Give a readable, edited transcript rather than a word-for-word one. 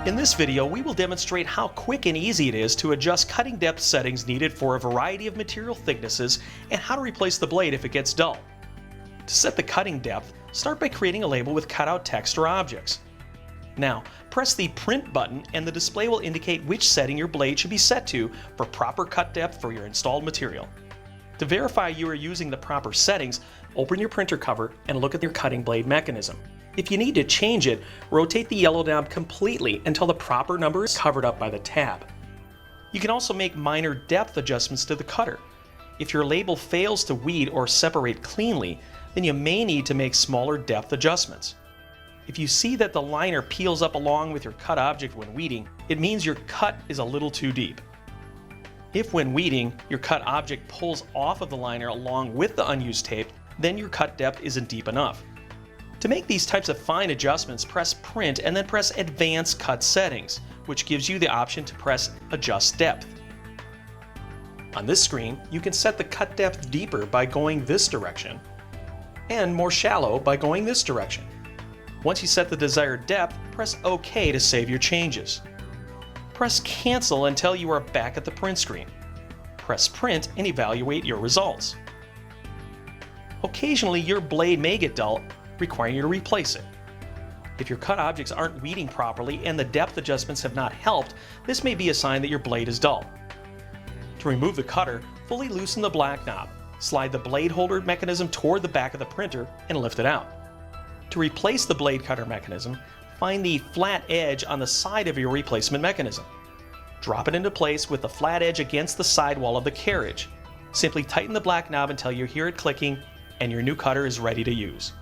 In this video, we will demonstrate how quick and easy it is to adjust cutting depth settings needed for a variety of material thicknesses and how to replace the blade if it gets dull. To set the cutting depth, start by creating a label with cutout text or objects. Now, press the Print button and the display will indicate which setting your blade should be set to for proper cut depth for your installed material. To verify you are using the proper settings, open your printer cover and look at your cutting blade mechanism. If you need to change it, rotate the yellow knob completely until the proper number is covered up by the tab. You can also make minor depth adjustments to the cutter. If your label fails to weed or separate cleanly, then you may need to make smaller depth adjustments. If you see that the liner peels up along with your cut object when weeding, it means your cut is a little too deep. If when weeding, your cut object pulls off of the liner along with the unused tape, then your cut depth isn't deep enough. To make these types of fine adjustments, press Print and then press Advanced Cut Settings, which gives you the option to press Adjust Depth. On this screen, you can set the cut depth deeper by going this direction, and more shallow by going this direction. Once you set the desired depth, press OK to save your changes. Press Cancel until you are back at the print screen. Press Print and evaluate your results. Occasionally, your blade may get dull, requiring you to replace it. If your cut objects aren't weeding properly and the depth adjustments have not helped, this may be a sign that your blade is dull. To remove the cutter, fully loosen the black knob, slide the blade holder mechanism toward the back of the printer, and lift it out. To replace the blade cutter mechanism, find the flat edge on the side of your replacement mechanism. Drop it into place with the flat edge against the sidewall of the carriage. Simply tighten the black knob until you hear it clicking and your new cutter is ready to use.